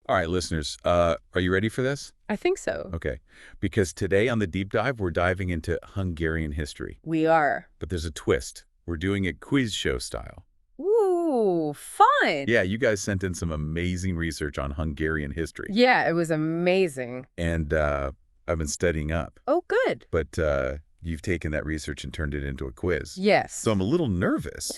All right, listeners, are you ready for this? I think so. Okay, because today on the deep dive, we're diving into Hungarian history. We are. But there's a twist. We're doing it quiz show style. Ooh, fun. Yeah, you guys sent in some amazing research on Hungarian history. Yeah, it was amazing. And I've been studying up. Oh, good. But you've taken that research and turned it into a quiz. Yes. So I'm a little nervous.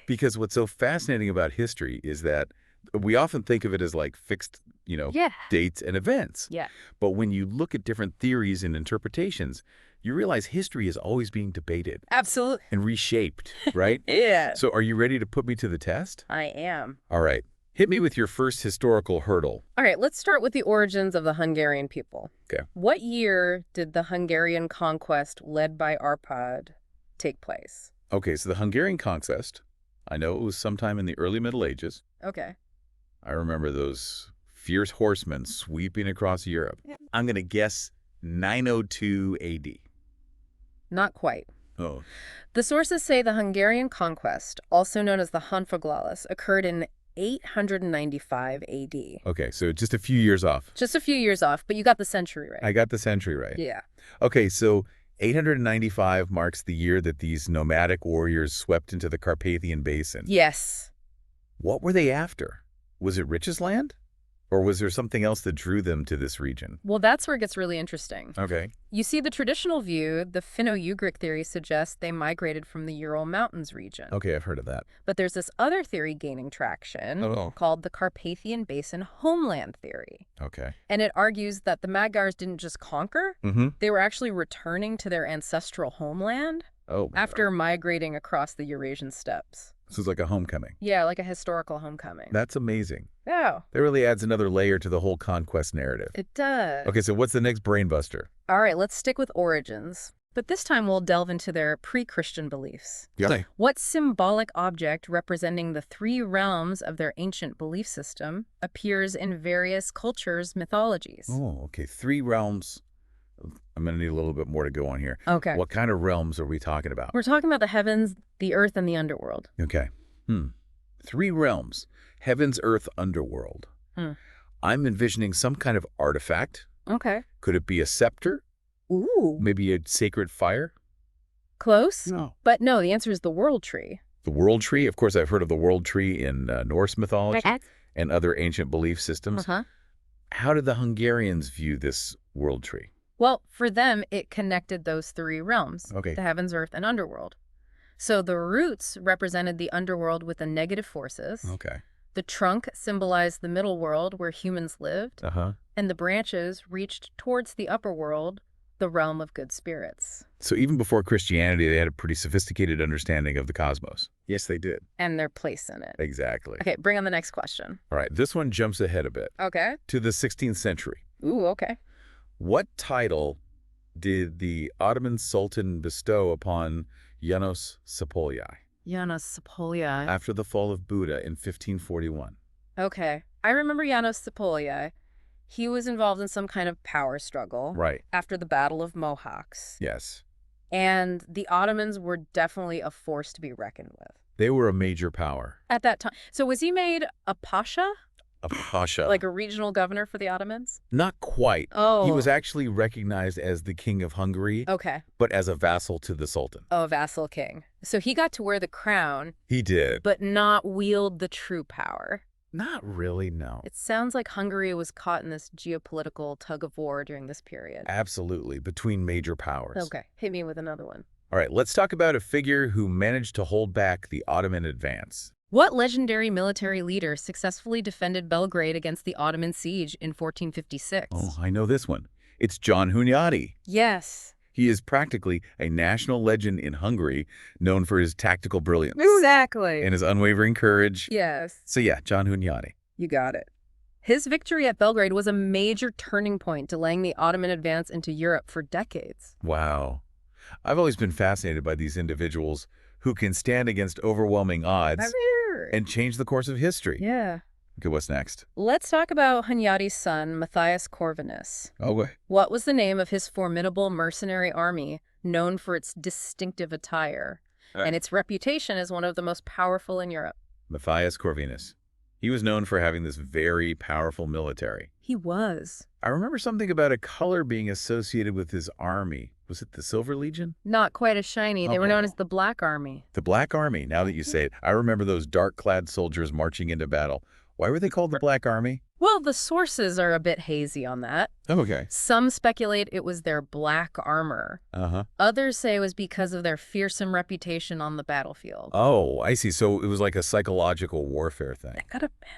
Because what's so fascinating about history is that we often think of it as like fixed, Yeah. dates and events. Yeah. But when you look at different theories and interpretations, you realize history is always being debated Absolutely. and reshaped, right? Yeah. So are you ready to put me to the test? I am. All right. Hit me with your first historical hurdle. All right, let's start with the origins of the Hungarian people. Okay. What year did the Hungarian conquest led by Arpad take place? Okay, so the Hungarian conquest, I know it was sometime in the early Middle Ages. Okay. I remember those fierce horsemen sweeping across Europe. Yeah. I'm going to guess 902 AD. Not quite. Oh, The sources say the Hungarian conquest, also known as the Honfoglalis, occurred in 895 AD. okay, so just a few years off. Just a few years off, but you got the century right. I got the century right. Yeah. Okay, so 895 marks the year that these nomadic warriors swept into the Carpathian Basin. Yes. What were they after? Was it riches land? Or was there something else that drew them to this region? Well, that's where it gets really interesting. Okay. You see, the traditional view, the Finno-Ugric theory, suggests they migrated from the Ural Mountains region. Okay, I've heard of that. But there's this other theory gaining traction called the Carpathian Basin homeland theory. Okay. And it argues that the Magyars didn't just conquer, Mm-hmm. they were actually returning to their ancestral homeland Oh. after migrating across the Eurasian steppes. This is like a homecoming. Yeah, like a historical homecoming. That's amazing. Yeah, That really adds another layer to the whole conquest narrative. it does. Okay, so what's the next brain buster? All right, let's stick with origins. But this time we'll delve into their pre-Christian beliefs. Yeah. What symbolic object representing the three realms of their ancient belief system appears in various cultures' mythologies? Oh, okay. 3 realms. I'm going to need a little bit more to go on here. Okay. What kind of realms are we talking about? We're talking about the heavens, the earth, and the underworld. Okay. 3 realms. Heavens, earth, underworld. Hmm. I'm envisioning some kind of artifact. Okay. Could it be a scepter? Ooh. Maybe a sacred fire? Close? No. But no, the answer is the world tree. The world tree? Of course, I've heard of the world tree in Norse mythology and other ancient belief systems. Uh-huh. How did the Hungarians view this world tree? Well, for them, it connected those 3 realms, Okay. the heavens, earth, and underworld. So the roots represented the underworld with the negative forces. Okay. The trunk symbolized the middle world where humans lived. Uh-huh. And the branches reached towards the upper world, the realm of good spirits. So even before Christianity, they had a pretty sophisticated understanding of the cosmos. Yes, they did. And their place in it. Exactly. Okay, bring on the next question. All right, this one jumps ahead a bit Okay. to the 16th century. Ooh, okay. What title did the Ottoman Sultan bestow upon János Szápolyai János Szápolyai. after the fall of Buda in 1541? Okay. I remember János Szápolyai. He was involved in some kind of power struggle Right. after the Battle of Mohawks. Yes. And the Ottomans were definitely a force to be reckoned with They were a major power. at that time. So was he made a pasha? A pasha. Like a regional governor for the Ottomans? Not quite. Oh. He was actually recognized as the king of Hungary, Okay. but as a vassal to the Sultan. Oh, a vassal king. So he got to wear the crown, He did. but not wield the true power. Not really, no. It sounds like Hungary was caught in this geopolitical tug of war during this period. Absolutely, between major powers. Okay, hit me with another one. All right, let's talk about a figure who managed to hold back the Ottoman advance. What legendary military leader successfully defended Belgrade against the Ottoman siege in 1456? Oh, I know this one. It's John Hunyadi. Yes. He is practically a national legend in Hungary, known for his tactical brilliance Exactly. and his unwavering courage. Yes. So yeah, John Hunyadi. You got it. His victory at Belgrade was a major turning point, delaying the Ottoman advance into Europe for decades. Wow. I've always been fascinated by these individuals who can stand against overwhelming odds and change the course of history. Yeah. Okay, what's next? Let's talk about Hunyadi's son, Matthias Corvinus. Okay. What was the name of his formidable mercenary army, known for its distinctive attire and its reputation as one of the most powerful in Europe? Matthias Corvinus. He was known for having this very powerful military. He was. I remember something about a color being associated with his army. Was it the Silver Legion? Not quite as shiny. They were known as the Black Army. The Black Army, now that you say it. I remember those dark-clad soldiers marching into battle. Why were they called the Black Army? Well, the sources are a bit hazy on that. Oh, okay. Some speculate it was their black armor. Uh-huh. Others say it was because of their fearsome reputation on the battlefield. Oh, I see. So it was like a psychological warfare thing. That could have been.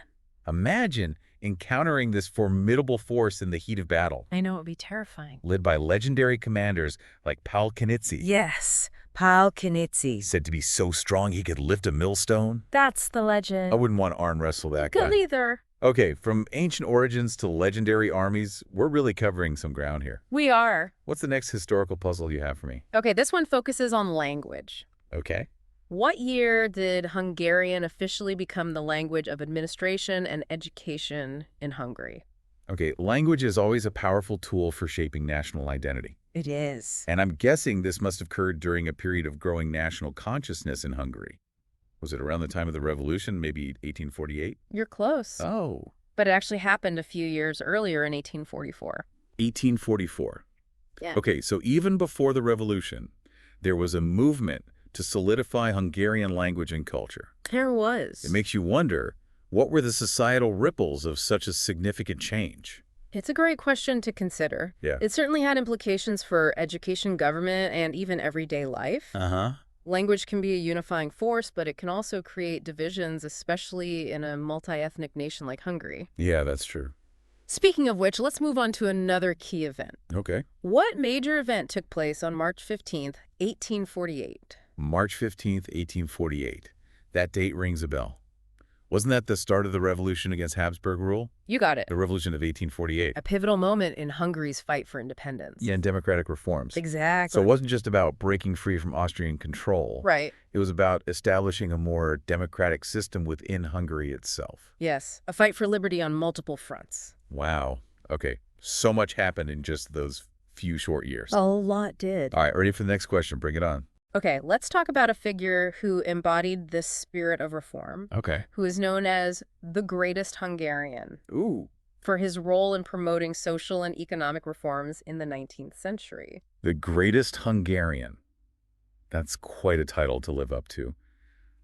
Imagine encountering this formidable force in the heat of battle, I know it would be terrifying. led by legendary commanders like Pal Knitzy. Yes, Pal Knitzy. Said to be so strong he could lift a millstone. That's the legend. I wouldn't want to arm wrestle that guy. Good either. Okay, from ancient origins to legendary armies, we're really covering some ground here. We are. What's the next historical puzzle you have for me? Okay, this one focuses on language. Okay. What year did Hungarian officially become the language of administration and education in Hungary? Okay, language is always a powerful tool for shaping national identity. It is. And I'm guessing this must have occurred during a period of growing national consciousness in Hungary. Was it around the time of the revolution, maybe 1848? You're close. Oh. But it actually happened a few years earlier in 1844. 1844. Yeah. Okay, so even before the revolution, there was a movement to solidify Hungarian language and culture. There was. It makes you wonder, what were the societal ripples of such a significant change? It's a great question to consider. Yeah. It certainly had implications for education, government, and even everyday life. Uh-huh. Language can be a unifying force, but it can also create divisions, especially in a multi-ethnic nation like Hungary. Yeah, that's true. Speaking of which, let's move on to another key event. Okay. What major event took place on March 15th, 1848? March 15th, 1848. That date rings a bell. Wasn't that the start of the revolution against Habsburg rule? You got it. The revolution of 1848. A pivotal moment in Hungary's fight for independence. Yeah, and democratic reforms. Exactly. So it wasn't just about breaking free from Austrian control. Right. It was about establishing a more democratic system within Hungary itself. Yes, a fight for liberty on multiple fronts. Wow. Okay. So much happened in just those few short years. A lot did. All right, ready for the next question. Bring it on. Okay, let's talk about a figure who embodied this spirit of reform, Okay. who is known as the greatest Hungarian, Ooh. for his role in promoting social and economic reforms in the 19th century. The greatest Hungarian. That's quite a title to live up to.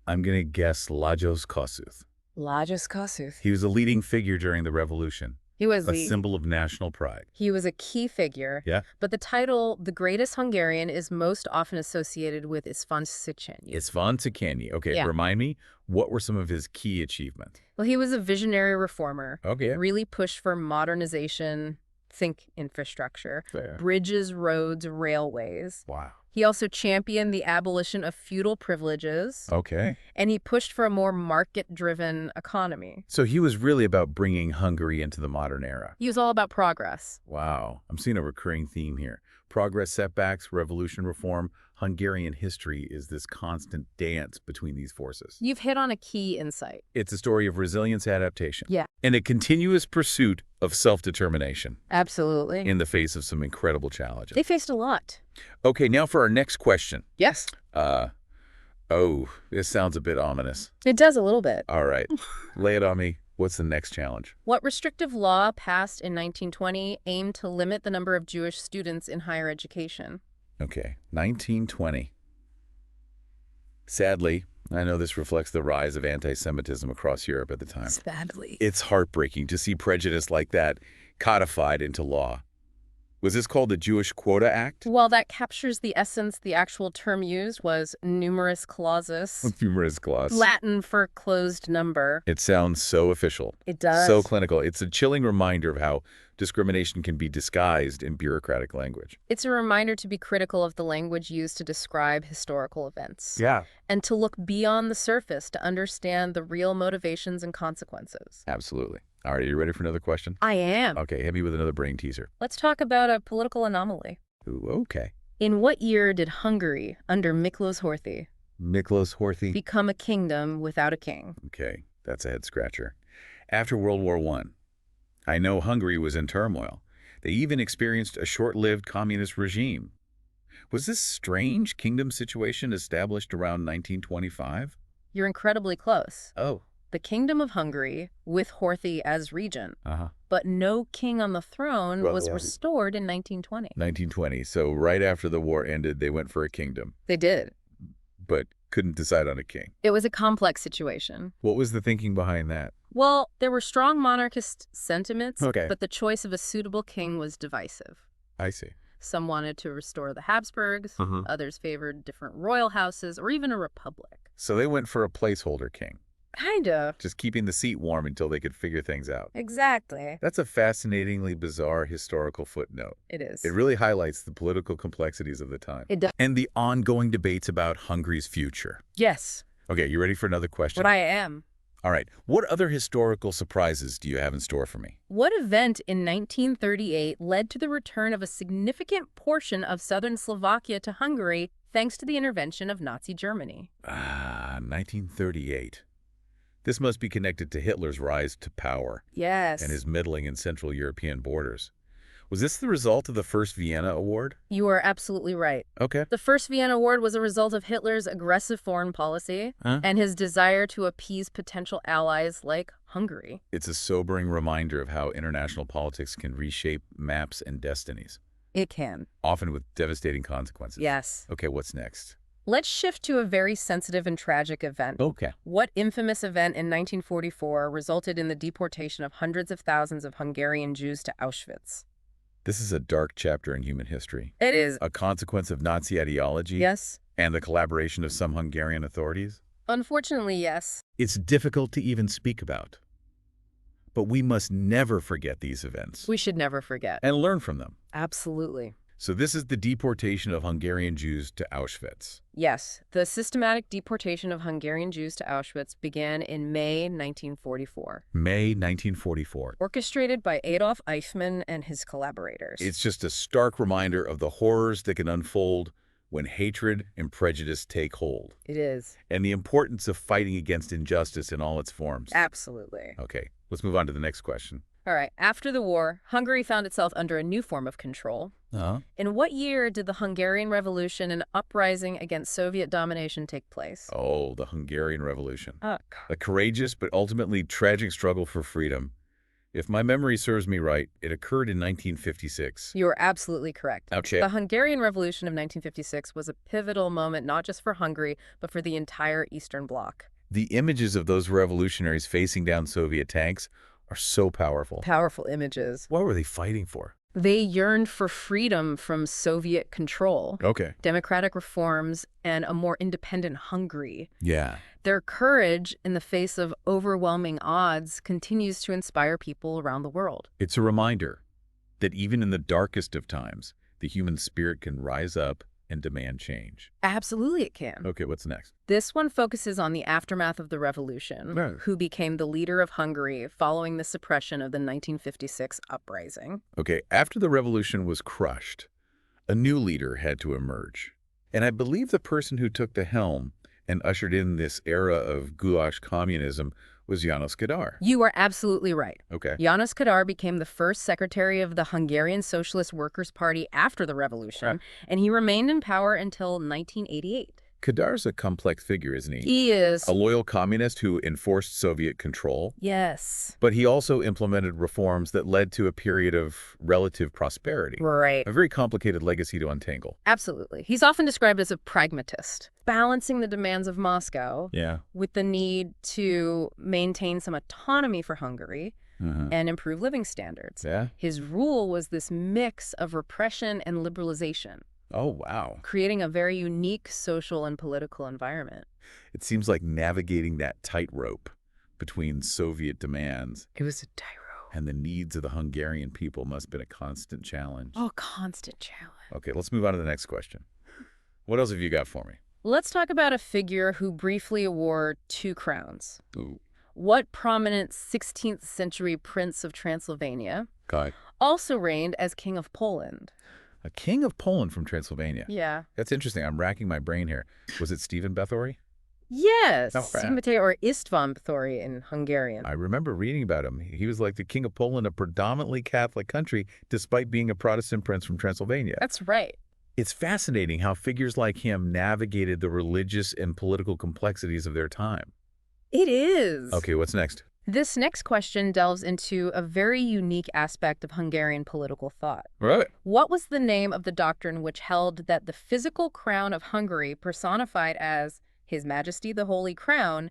I'm going to guess Lajos Kossuth. Lajos Kossuth. He was a leading figure during the revolution, He was a symbol of national pride. He was a key figure. Yeah? But the title, the greatest Hungarian, is most often associated with István Széchenyi. István Széchenyi. Okay, Yeah. remind me, what were some of his key achievements? Well, he was a visionary reformer. Okay. Really pushed for modernization, think infrastructure, Fair. bridges, roads, railways. Wow. He also championed the abolition of feudal privileges, Okay. and he pushed for a more market-driven economy. So he was really about bringing Hungary into the modern era. He was all about progress. Wow. I'm seeing a recurring theme here. Progress, setbacks, revolution, reform. Hungarian history is this constant dance between these forces. You've hit on a key insight. It's a story of resilience, adaptation, Yeah. and a continuous pursuit of self-determination Absolutely. in the face of some incredible challenges. They faced a lot. Okay, now for our next question. Yes. Oh, this sounds a bit ominous. It does a little bit. All right, lay it on me. What's the next challenge? What restrictive law passed in 1920 aimed to limit the number of Jewish students in higher education? Okay, 1920. Sadly, I know this reflects the rise of anti-Semitism across Europe at the time. Sadly. It's heartbreaking to see prejudice like that codified into law. Was this called the Jewish Quota Act? While that captures the essence, the actual term used was numerus clausus, Numerous clause. Latin for closed number. It sounds so official. It does. So clinical. It's a chilling reminder of how discrimination can be disguised in bureaucratic language. It's a reminder to be critical of the language used to describe historical events. Yeah. And to look beyond the surface to understand the real motivations and consequences. Absolutely. All right, are you ready for another question? I am. Okay, hit me with another brain teaser. Let's talk about a political anomaly. Ooh, okay. In what year did Hungary, under Miklos Horthy, Miklos Horthy. become a kingdom without a king? Okay, that's a head-scratcher. After World War I know Hungary was in turmoil. They even experienced a short-lived communist regime. Was this strange kingdom situation established around 1925? You're incredibly close. Oh. the Kingdom of Hungary, with Horthy as regent. Uh-huh. But no king on the throne Well, was yeah. restored in 1920. 1920. So right after the war ended, they went for a kingdom, They did. but couldn't decide on a king. It was a complex situation. What was the thinking behind that? Well, there were strong monarchist sentiments, Okay. but the choice of a suitable king was divisive. I see. Some wanted to restore the Habsburgs, others favored different royal houses, or even a republic. So they went for a placeholder king, Kinda. just keeping the seat warm until they could figure things out. Exactly. That's a fascinatingly bizarre historical footnote. It is. It really highlights the political complexities of the time. It does. And the ongoing debates about Hungary's future. Yes. Okay, you ready for another question? But I am. All right. What other historical surprises do you have in store for me? What event in 1938 led to the return of a significant portion of southern Slovakia to Hungary thanks to the intervention of Nazi Germany? 1938. This must be connected to Hitler's rise to power Yes. and his meddling in Central European borders. Was this the result of the First Vienna Award? You are absolutely right. Okay. The First Vienna Award was a result of Hitler's aggressive foreign policy Huh? and his desire to appease potential allies like Hungary. It's a sobering reminder of how international politics can reshape maps and destinies, It can. often with devastating consequences. Yes. Okay, what's next? Let's shift to a very sensitive and tragic event. Okay. What infamous event in 1944 resulted in the deportation of hundreds of thousands of Hungarian Jews to Auschwitz? This is a dark chapter in human history. It is. A consequence of Nazi ideology Yes. and the collaboration of some Hungarian authorities. Unfortunately, yes. It's difficult to even speak about. But we must never forget these events We should never forget. and learn from them. Absolutely. So this is the deportation of Hungarian Jews to Auschwitz. Yes, the systematic deportation of Hungarian Jews to Auschwitz began in May 1944. May 1944. Orchestrated by Adolf Eichmann and his collaborators. It's just a stark reminder of the horrors that can unfold when hatred and prejudice take hold, It is. and the importance of fighting against injustice in all its forms. Absolutely. Okay, let's move on to the next question. All right, after the war, Hungary found itself under a new form of control. In what year did the Hungarian Revolution and uprising against Soviet domination take place? Oh, the Hungarian Revolution. Uh, A courageous but ultimately tragic struggle for freedom. If my memory serves me right, it occurred in 1956. You are absolutely correct. Okay. The Hungarian Revolution of 1956 was a pivotal moment not just for Hungary, but for the entire Eastern Bloc. The images of those revolutionaries facing down Soviet tanks are so powerful. Powerful images. What were they fighting for? They yearned for freedom from Soviet control, Okay. democratic reforms, and a more independent Hungary. Yeah. Their courage in the face of overwhelming odds continues to inspire people around the world. It's a reminder that even in the darkest of times, the human spirit can rise up and demand change. Absolutely it can. Okay, what's next? This one focuses on the aftermath of the revolution, Right. who became the leader of Hungary following the suppression of the 1956 uprising. Okay, after the revolution was crushed, a new leader had to emerge. And I believe the person who took the helm and ushered in this era of goulash communism was János Kadar. You are absolutely right. Okay. János Kadar became the first secretary of the Hungarian Socialist Workers' Party after the revolution, Right. and he remained in power until 1988. Kadar's a complex figure, isn't he? He is. A loyal communist who enforced Soviet control, Yes. but he also implemented reforms that led to a period of relative prosperity. Right. A very complicated legacy to untangle. Absolutely. He's often described as a pragmatist, balancing the demands of Moscow Yeah. with the need to maintain some autonomy for Hungary and improve living standards. Yeah? His rule was this mix of repression and liberalization, Oh, wow. creating a very unique social and political environment. It seems like navigating that tightrope between Soviet demands It was a tightrope. and the needs of the Hungarian people must have been a constant challenge. Oh, constant challenge. Okay, let's move on to the next question. What else have you got for me? Let's talk about a figure who briefly wore two crowns. Ooh, What prominent 16th century prince of Transylvania God. also reigned as King of Poland? A king of Poland from Transylvania. Yeah. That's interesting. I'm racking my brain here. Was it Stephen Bathory? Yes. Oh, Stephen Batory, or István Batory in Hungarian. I remember reading about him. He was like the king of Poland, a predominantly Catholic country, despite being a Protestant prince from Transylvania. That's right. It's fascinating how figures like him navigated the religious and political complexities of their time. It is. Okay, what's next? This next question delves into a very unique aspect of Hungarian political thought. Right. What was the name of the doctrine which held that the physical crown of Hungary, personified as His Majesty the Holy Crown,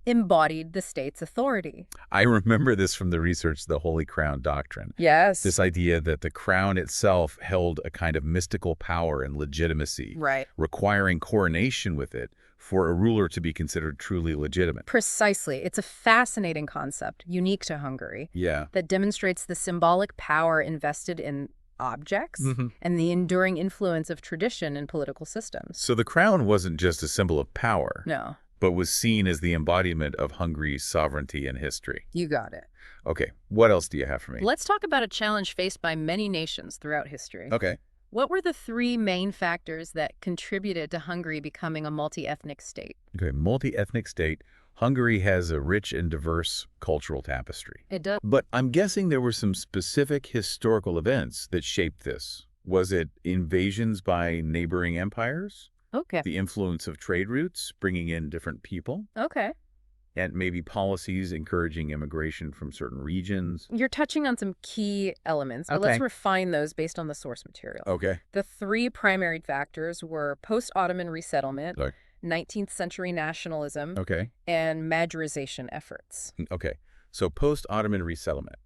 embodied the state's authority? I remember this from the research, the Holy Crown Doctrine. Yes. This idea that the crown itself held a kind of mystical power and legitimacy, Right. requiring coronation with it for a ruler to be considered truly legitimate. Precisely. It's a fascinating concept, unique to Hungary, Yeah. that demonstrates the symbolic power invested in objects and the enduring influence of tradition in political systems. So the crown wasn't just a symbol of power, No, but was seen as the embodiment of Hungary's sovereignty and history. you got it. Okay, what else do you have for me? Let's talk about a challenge faced by many nations throughout history. Okay. What were the three main factors that contributed to Hungary becoming a multi-ethnic state? Okay, multi-ethnic state. Hungary has a rich and diverse cultural tapestry. It does. But I'm guessing there were some specific historical events that shaped this. Was it invasions by neighboring empires? Okay. The influence of trade routes, bringing in different people? Okay. And maybe policies encouraging immigration from certain regions? You're touching on some key elements, but let's refine those based on the source material. Okay. The three primary factors were post-Ottoman resettlement, Sorry. 19th century nationalism, Okay. and Majorization efforts. Okay. So post-Ottoman resettlement.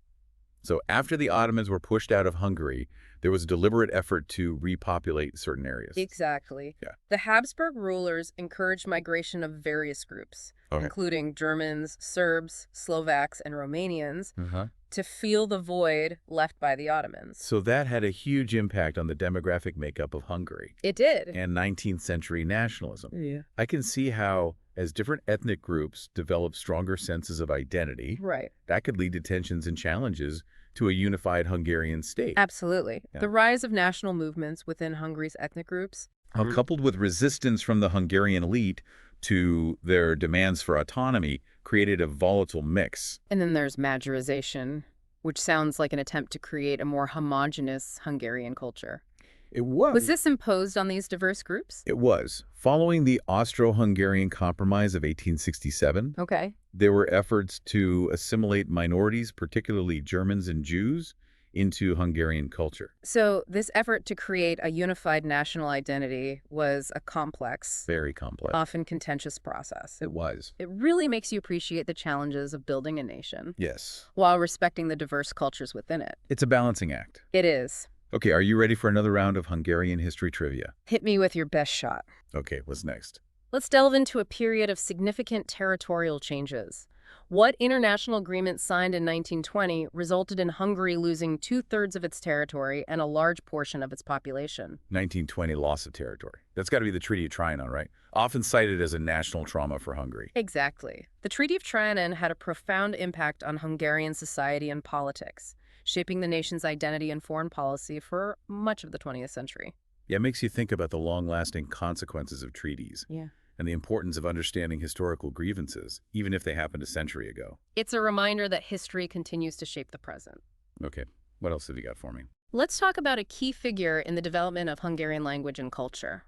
So after the Ottomans were pushed out of Hungary, there was a deliberate effort to repopulate certain areas. Exactly. Yeah. The Habsburg rulers encouraged migration of various groups, Okay. including Germans, Serbs, Slovaks, and Romanians, Uh-huh. to fill the void left by the Ottomans. So that had a huge impact on the demographic makeup of Hungary It did. and 19th century nationalism. Yeah. I can see how, as different ethnic groups developed stronger senses of identity, Right. that could lead to tensions and challenges to a unified Hungarian state. Absolutely. Yeah. The rise of national movements within Hungary's ethnic groups. Coupled with resistance from the Hungarian elite to their demands for autonomy, created a volatile mix. And then there's Majorization, which sounds like an attempt to create a more homogeneous Hungarian culture. It was. Was this imposed on these diverse groups? It was. Following the Austro-Hungarian Compromise of 1867, Okay. there were efforts to assimilate minorities, particularly Germans and Jews, into Hungarian culture. So this effort to create a unified national identity was a complex, Very complex. often contentious process. It was. It really makes you appreciate the challenges of building a nation Yes. while respecting the diverse cultures within it. It's a balancing act. It is. Okay, are you ready for another round of Hungarian history trivia? Hit me with your best shot. Okay, what's next? Let's delve into a period of significant territorial changes. What international agreement signed in 1920 resulted in Hungary losing 2/3 of its territory and a large portion of its population? 1920 loss of territory. That's got to be the Treaty of Trianon, right? Often cited as a national trauma for Hungary. Exactly. The Treaty of Trianon had a profound impact on Hungarian society and politics, shaping the nation's identity and foreign policy for much of the 20th century. Yeah, it makes you think about the long-lasting consequences of treaties. Yeah. And the importance of understanding historical grievances, even if they happened a century ago. It's a reminder that history continues to shape the present. Okay, what else have you got for me? Let's talk about a key figure in the development of Hungarian language and culture.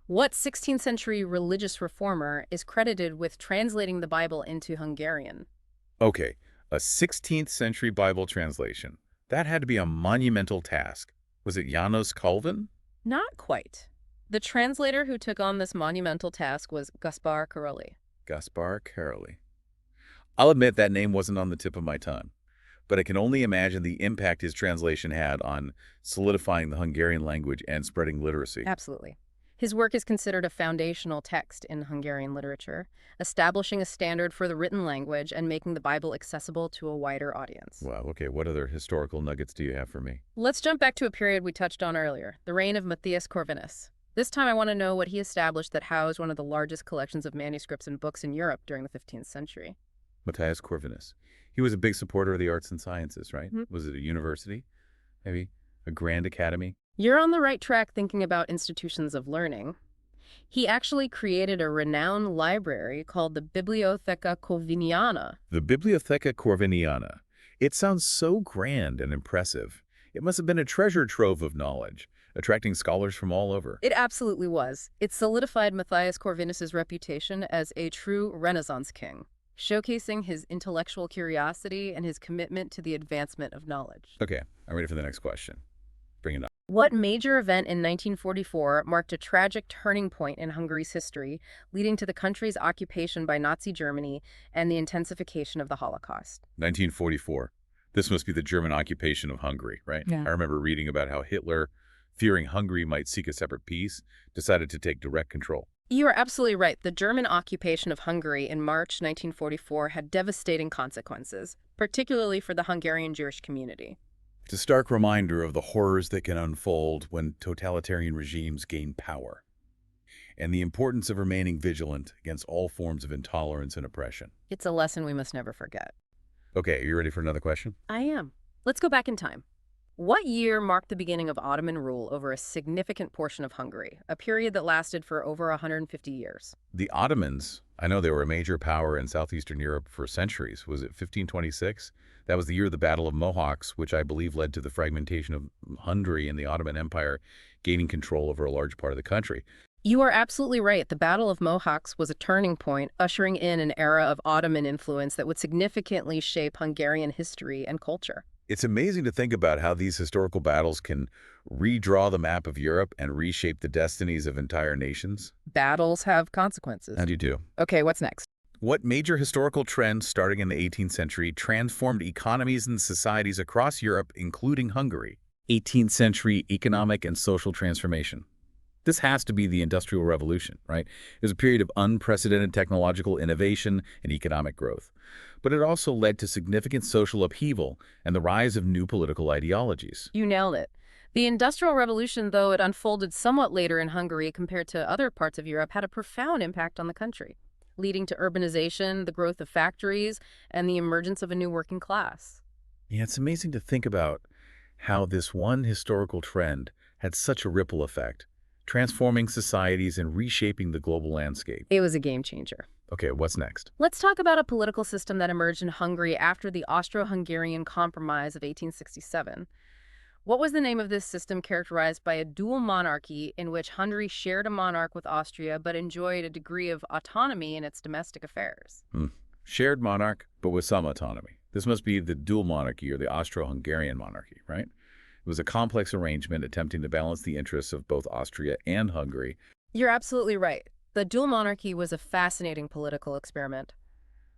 What 16th century religious reformer is credited with translating the Bible into Hungarian? Okay, a 16th century Bible translation. That had to be a monumental task. Was it János Calvin? Not quite. The translator who took on this monumental task was Gaspar Karoli. Gaspar Karoli. I'll admit that name wasn't on the tip of my tongue, but I can only imagine the impact his translation had on solidifying the Hungarian language and spreading literacy. Absolutely. His work is considered a foundational text in Hungarian literature, establishing a standard for the written language and making the Bible accessible to a wider audience. Wow, okay, what other historical nuggets do you have for me? Let's jump back to a period we touched on earlier, the reign of Matthias Corvinus. This time I want to know what he established that housed one of the largest collections of manuscripts and books in Europe during the 15th century. Matthias Corvinus. He was a big supporter of the arts and sciences, right? Mm-hmm. Was it a university? Maybe a grand academy? You're on the right track thinking about institutions of learning. He actually created a renowned library called the Bibliotheca Corviniana. The Bibliotheca Corviniana. It sounds so grand and impressive. It must have been a treasure trove of knowledge, attracting scholars from all over. It absolutely was. It solidified Matthias Corvinus's reputation as a true Renaissance king. showcasing his intellectual curiosity and his commitment to the advancement of knowledge. Okay, I'm ready for the next question. Bring it up. What major event in 1944 marked a tragic turning point in Hungary's history, leading to the country's occupation by Nazi Germany and the intensification of the Holocaust? 1944. This must be the German occupation of Hungary, right? Yeah. I remember reading about how Hitler, fearing Hungary might seek a separate peace, decided to take direct control. You are absolutely right. The German occupation of Hungary in March 1944 had devastating consequences, particularly for the Hungarian Jewish community. It's a stark reminder of the horrors that can unfold when totalitarian regimes gain power, and the importance of remaining vigilant against all forms of intolerance and oppression. It's a lesson we must never forget. Okay, are you ready for another question? I am. Let's go back in time. What year marked the beginning of Ottoman rule over a significant portion of Hungary, a period that lasted for over 150 years? The Ottomans, I know they were a major power in southeastern Europe for centuries. Was it 1526? That was the year of the Battle of Mohawks, which I believe led to the fragmentation of Hungary and the Ottoman Empire gaining control over a large part of the country. You are absolutely right. The Battle of Mohawks was a turning point, ushering in an era of Ottoman influence that would significantly shape Hungarian history and culture. It's amazing to think about how these historical battles can redraw the map of Europe and reshape the destinies of entire nations. Battles have consequences. How do you do? Okay, what's next? What major historical trends starting in the 18th century transformed economies and societies across Europe, including Hungary? 18th century economic and social transformation. This has to be the Industrial Revolution, right? It was a period of unprecedented technological innovation and economic growth. But it also led to significant social upheaval and the rise of new political ideologies. You nailed it. The Industrial Revolution, though it unfolded somewhat later in Hungary compared to other parts of Europe, had a profound impact on the country, leading to urbanization, the growth of factories, and the emergence of a new working class. Yeah, it's amazing to think about how this one historical trend had such a ripple effect, transforming societies and reshaping the global landscape. It was a game changer. Okay, what's next? Let's talk about a political system that emerged in Hungary after the Austro-Hungarian Compromise of 1867. What was the name of this system characterized by a dual monarchy in which Hungary shared a monarch with Austria but enjoyed a degree of autonomy in its domestic affairs? Shared monarch, but with some autonomy. This must be the dual monarchy or the Austro-Hungarian monarchy, right? It was a complex arrangement attempting to balance the interests of both Austria and Hungary. You're absolutely right. The dual monarchy was a fascinating political experiment,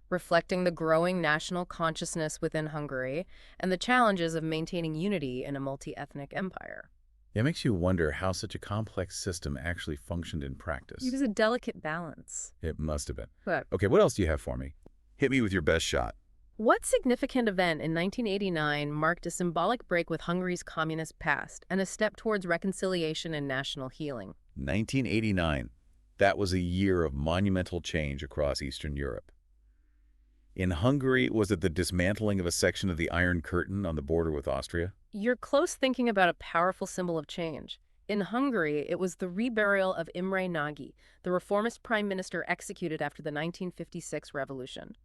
reflecting the growing national consciousness within Hungary and the challenges of maintaining unity in a multi-ethnic empire. It makes you wonder how such a complex system actually functioned in practice. It was a delicate balance. It must have been. But Okay, what else do you have for me? Hit me with your best shot. what significant event in 1989 marked a symbolic break with Hungary's communist past and a step towards reconciliation and national healing? 1989. That was a year of monumental change across Eastern Europe. In Hungary, was it the dismantling of a section of the Iron Curtain on the border with Austria? You're close thinking about a powerful symbol of change. In Hungary, it was the reburial of Imre Nagy, the reformist prime minister executed after the 1956 revolution.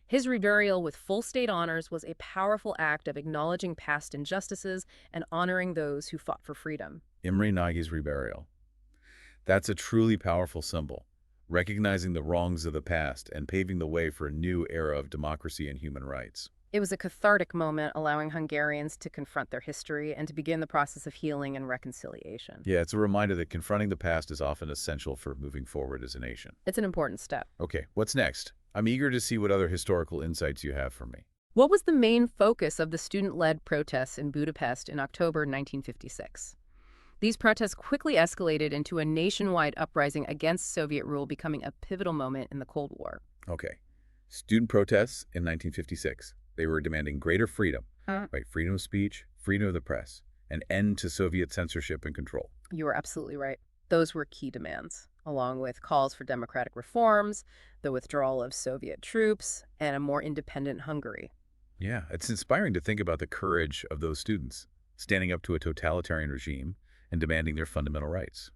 His reburial with full state honors was a powerful act of acknowledging past injustices and honoring those who fought for freedom. Imre Nagy's reburial. That's a truly powerful symbol, recognizing the wrongs of the past and paving the way for a new era of democracy and human rights. It was a cathartic moment, allowing Hungarians to confront their history and to begin the process of healing and reconciliation. Yeah, it's a reminder that confronting the past is often essential for moving forward as a nation. It's an important step. Okay, what's next? I'm eager to see what other historical insights you have for me. What was the main focus of the student-led protests in Budapest in October 1956? These protests quickly escalated into a nationwide uprising against Soviet rule, becoming a pivotal moment in the Cold War. Okay, student protests in 1956. They were demanding greater freedom, right? Freedom of speech, freedom of the press, an end to Soviet censorship and control. You are absolutely right. Those were key demands, along with calls for democratic reforms, the withdrawal of Soviet troops, and a more independent Hungary. Yeah, it's inspiring to think about the courage of those students, standing up to a totalitarian regime and demanding their fundamental rights.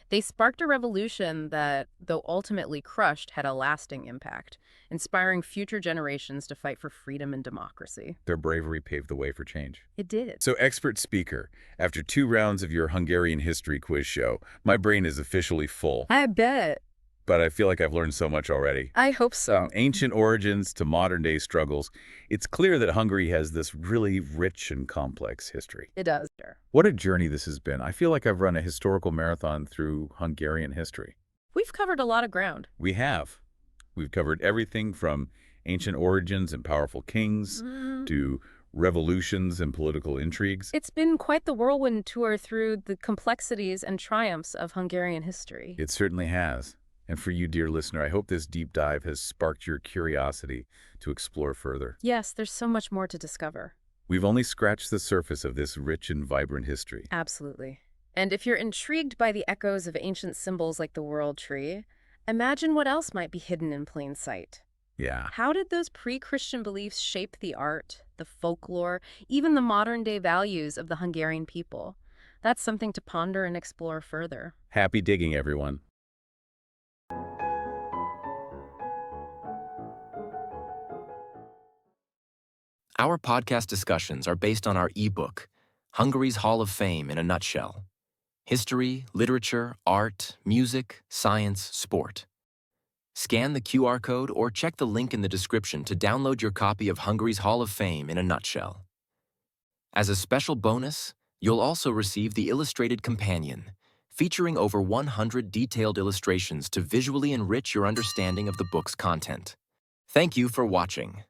They sparked a revolution that, though ultimately crushed, had a lasting impact, inspiring future generations to fight for freedom and democracy. Their bravery paved the way for change. It did. So, expert speaker, after 2 rounds of your Hungarian history quiz show, my brain is officially full. I bet. but I feel like I've learned so much already. I hope so. From ancient origins to modern-day struggles, it's clear that Hungary has this really rich and complex history. It does. Sure. What a journey this has been. I feel like I've run a historical marathon through Hungarian history. We've covered a lot of ground. We have. We've covered everything from ancient origins and powerful kings to revolutions and political intrigues. It's been quite the whirlwind tour through the complexities and triumphs of Hungarian history. It certainly has. And for you, dear listener, I hope this deep dive has sparked your curiosity to explore further. Yes, there's so much more to discover. We've only scratched the surface of this rich and vibrant history. Absolutely. And if you're intrigued by the echoes of ancient symbols like the World Tree, imagine what else might be hidden in plain sight. Yeah. How did those pre-Christian beliefs shape the art, the folklore, even the modern-day values of the Hungarian people? That's something to ponder and explore further. Happy digging, everyone. Our podcast discussions are based on our ebook, Hungary's Hall of Fame in a Nutshell. History, literature, art, music, science, sport. Scan the QR code or check the link in the description to download your copy of Hungary's Hall of Fame in a Nutshell. As a special bonus, you'll also receive the Illustrated Companion, featuring over 100 detailed illustrations to visually enrich your understanding of the book's content. Thank you for watching.